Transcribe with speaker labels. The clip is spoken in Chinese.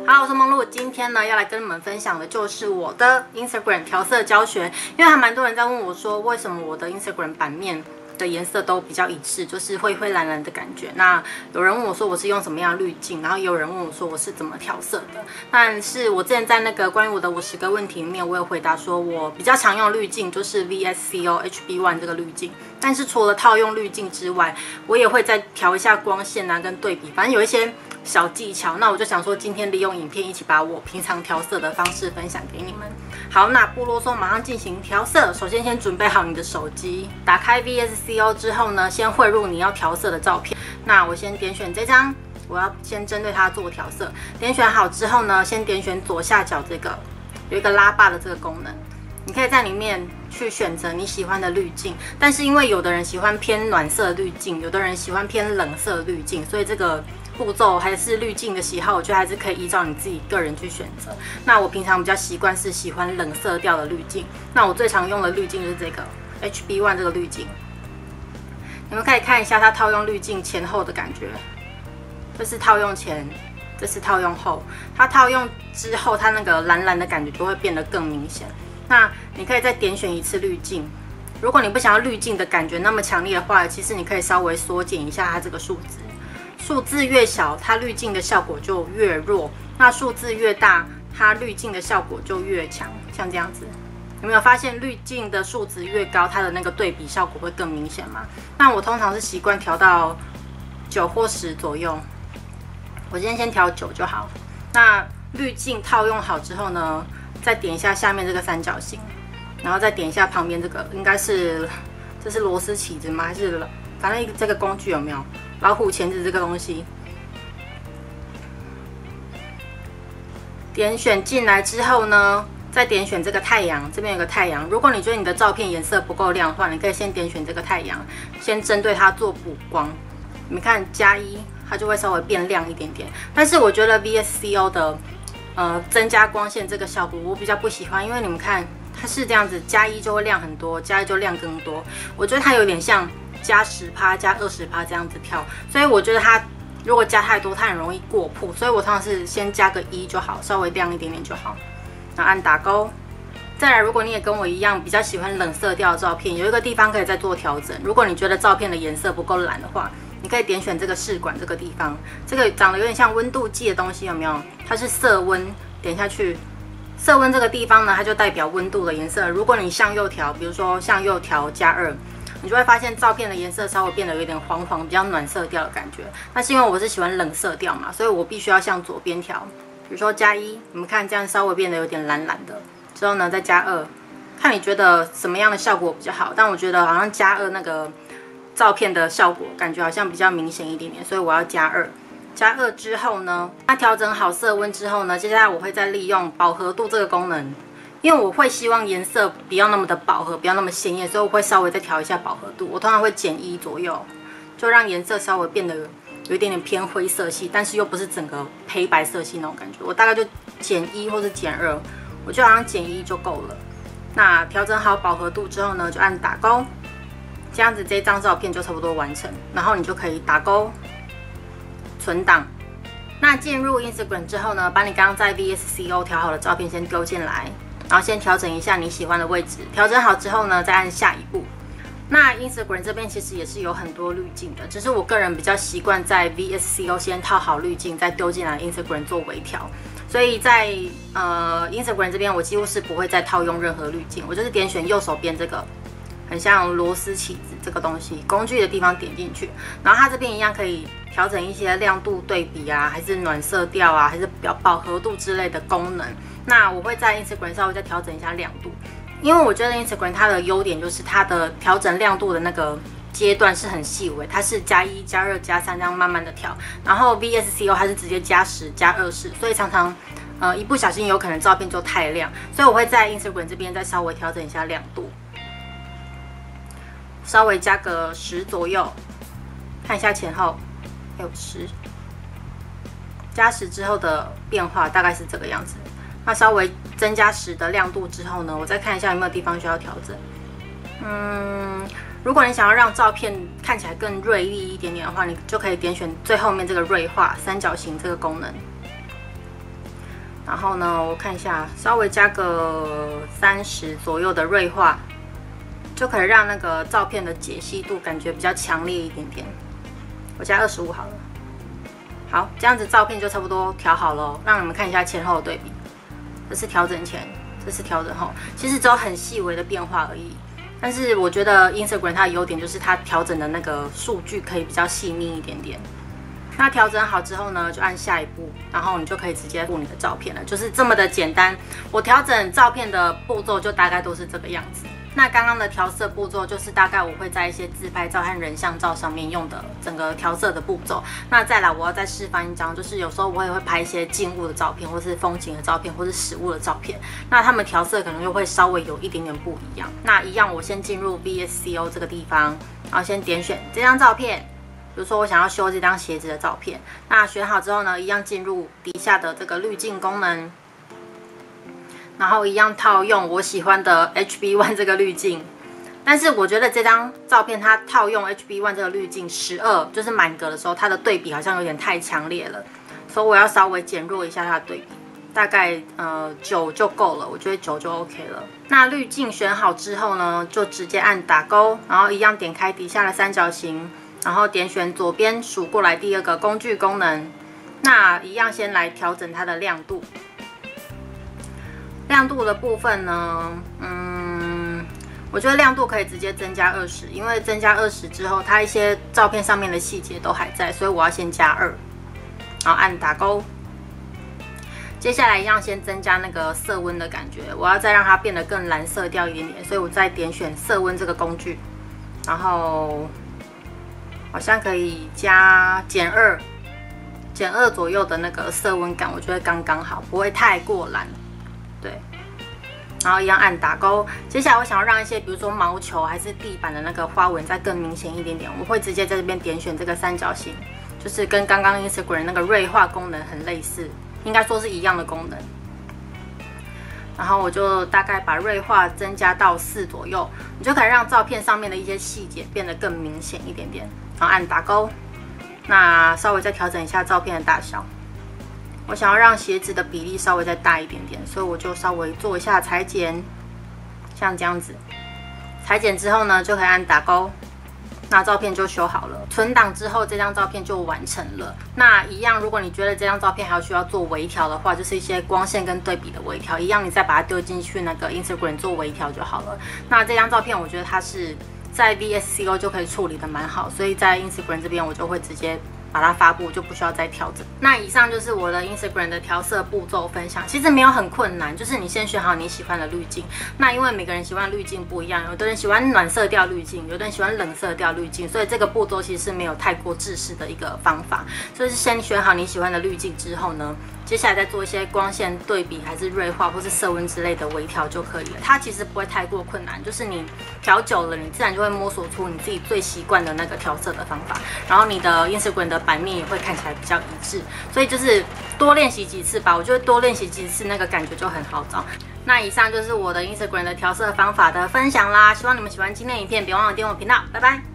Speaker 1: 好，我是梦露，今天呢要来跟你们分享的就是我的 Instagram 调色教学，因为还蛮多人在问我说，为什么我的 Instagram 版面的颜色都比较一致，就是灰灰蓝蓝的感觉。那有人问我说我是用什么样的滤镜，然后也有人问我说我是怎么调色的。但是我之前在那个关于我的50个问题里面，我有回答说我比较常用的滤镜就是 VSCO HB1 这个滤镜。但是除了套用滤镜之外，我也会再调一下光线啊跟对比，反正有一些小技巧。那我就想说今天利用影片一起把我平常调色的方式分享给你们。好，那不啰嗦，马上进行调色。首先先准备好你的手机，打开 VSCO 之后呢，先汇入你要调色的照片。那我先点选这张，我要先针对它做调色。点选好之后呢，先点选左下角这个有一个拉霸的这个功能，你可以在里面去选择你喜欢的滤镜。但是因为有的人喜欢偏暖色滤镜，有的人喜欢偏冷色滤镜，所以这个步骤还是滤镜的喜好，我觉得还是可以依照你自己个人去选择。那我平常比较习惯是喜欢冷色调的滤镜，那我最常用的滤镜就是这个 HB1 这个滤镜。你们可以看一下它套用滤镜前后的感觉，这是套用前，这是套用后。它套用之后，它那个蓝蓝的感觉就会变得更明显。那你可以再点选一次滤镜。如果你不想要滤镜的感觉那么强烈的话，其实你可以稍微缩减一下它这个数字。数字越小，它滤镜的效果就越弱；那数字越大，它滤镜的效果就越强。像这样子，有没有发现滤镜的数值越高，它的那个对比效果会更明显吗？那我通常是习惯调到9或10左右。我今天先调9就好。那滤镜套用好之后呢，再点一下下面这个三角形，然后再点一下旁边这个，应该是这是螺丝起子吗？还是反正这个工具有没有？老虎钳子这个东西，点选进来之后呢，再点选这个太阳，这边有个太阳。如果你觉得你的照片颜色不够亮的话，你可以先点选这个太阳，先针对它做补光。你们看+1，它就会稍微变亮一点点。但是我觉得 VSCO 的增加光线这个效果我比较不喜欢，因为你们看它是这样子，+1就会亮很多，+1就亮更多。我觉得它有点像+10%、+20%这样子跳，所以我觉得它如果加太多，它很容易过曝，所以我通常是先加个1就好，稍微亮一点点就好。然后按打勾。再来，如果你也跟我一样比较喜欢冷色调的照片，有一个地方可以再做调整。如果你觉得照片的颜色不够蓝的话，你可以点选这个试管这个地方，这个长得有点像温度计的东西，有没有？它是色温，点下去。色温这个地方呢，它就代表温度的颜色。如果你向右调，比如说向右调+2，你就会发现照片的颜色稍微变得有点黄黄，比较暖色调的感觉。那是因为我是喜欢冷色调嘛，所以我必须要向左边调。比如说+1，你们看这样稍微变得有点蓝蓝的。之后呢，再+2，看你觉得什么样的效果比较好。但我觉得好像+2那个照片的效果感觉好像比较明显一点点，所以我要+2。+2之后呢，它调整好色温之后呢，接下来我会再利用饱和度这个功能。因为我会希望颜色不要那么的饱和，不要那么鲜艳，所以我会稍微再调一下饱和度。我通常会减1左右，就让颜色稍微变得有一点点偏灰色系，但是又不是整个黑白色系那种感觉。我大概就减1或是减2，我就好像减1就够了。那调整好饱和度之后呢，就按打勾，这样子这张照片就差不多完成。然后你就可以打勾存档。那进入 Instagram 之后呢，把你刚刚在 VSCO 调好的照片先丢进来。然后先调整一下你喜欢的位置，调整好之后呢，再按下一步。那 Instagram 这边其实也是有很多滤镜的，只是我个人比较习惯在 VSCO 先套好滤镜，再丢进来 Instagram 做微调。所以在Instagram 这边，我几乎是不会再套用任何滤镜，我就是点选右手边这个很像螺丝起子这个东西，工具的地方点进去，然后它这边一样可以调整一些亮度对比啊，还是暖色调啊，还是饱和度之类的功能。那我会在 Instagram 稍微再调整一下亮度，因为我觉得 Instagram 它的优点就是它的调整亮度的那个阶段是很细微，它是+1、+2、+3这样慢慢的调，然后 VSCO 它是直接+10、+20，所以常常一不小心有可能照片就太亮，所以我会在 Instagram 这边再稍微调整一下亮度，稍微加个10左右，看一下前后，还有10，加10之后的变化大概是这个样子。那稍微增加10的亮度之后呢，我再看一下有没有地方需要调整。如果你想要让照片看起来更锐利一点点的话，你就可以点选最后面这个锐化三角形这个功能。然后呢，我看一下，稍微加个30左右的锐化，就可以让那个照片的解析度感觉比较强烈一点点。我加25好了。好，这样子照片就差不多调好了，让你们看一下前后的对比。这是调整前，这是调整后，其实只有很细微的变化而已。但是我觉得 Instagram 它的优点就是它调整的那个数据可以比较细腻一点点。那调整好之后呢，就按下一步，然后你就可以直接附你的照片了，就是这么的简单。我调整照片的步骤就大概都是这个样子。那刚刚的调色步骤就是大概我会在一些自拍照和人像照上面用的整个调色的步骤。那再来我要再示范一张，就是有时候我也会拍一些静物的照片，或是风景的照片，或是食物的照片。那他们调色可能又会稍微有一点点不一样。那一样我先进入 VSCO 这个地方，然后先点选这张照片。比如说我想要修这张鞋子的照片，那选好之后呢，一样进入底下的这个滤镜功能，然后一样套用我喜欢的 HB1 这个滤镜。但是我觉得这张照片它套用 HB1 这个滤镜12，就是满格的时候，它的对比好像有点太强烈了，所以我要稍微减弱一下它的对比，大概9就够了，我觉得9就 OK 了。那滤镜选好之后呢，就直接按打勾，然后一样点开底下的三角形。然后点选左边数过来第二个工具功能，那一样先来调整它的亮度。亮度的部分呢，我觉得亮度可以直接增加20，因为增加20之后，它一些照片上面的细节都还在，所以我要先加2，然后按打勾。接下来一样先增加那个色温的感觉，我要再让它变得更蓝色调一点点，所以我再点选色温这个工具，然后。好像可以加减2左右的那个色温感，我觉得刚刚好，不会太过蓝。对，然后一样按打勾。接下来我想要让一些，比如说毛球还是地板的那个花纹再更明显一点点，我会直接在这边点选这个三角形，就是跟刚刚 Instagram 那个锐化功能很类似，应该说是一样的功能。然后我就大概把锐化增加到4左右，你就可以让照片上面的一些细节变得更明显一点点。然后按打勾，那稍微再调整一下照片的大小。我想要让鞋子的比例稍微再大一点点，所以我就稍微做一下裁剪，像这样子。裁剪之后呢，就可以按打勾，那照片就修好了。存档之后，这张照片就完成了。那一样，如果你觉得这张照片还需要做微调的话，就是一些光线跟对比的微调，一样你再把它丢进去那个 Instagram 做微调就好了。那这张照片，我觉得它是。在 VSCO 就可以处理的蛮好，所以在 Instagram 这边我就会直接把它发布，就不需要再调整。那以上就是我的 Instagram 的调色步骤分享，其实没有很困难，就是你先选好你喜欢的滤镜。那因为每个人喜欢的滤镜不一样，有的人喜欢暖色调滤镜，有的人喜欢冷色调滤镜，所以这个步骤其实是没有太过制式的一个方法。所以是先选好你喜欢的滤镜之后呢，接下来再做一些光线对比，还是锐化或是色温之类的微调就可以了。它其实不会太过困难，就是你调久了，你自然就会摸索出你自己最习惯的那个调色的方法。然后你的 Instagram 的版面也会看起来比较一致，所以就是多练习几次吧。我觉得多练习几次，那个感觉就很好找。那以上就是我的 Instagram 的调色方法的分享啦，希望你们喜欢今天的影片，别忘了订阅我频道，拜拜。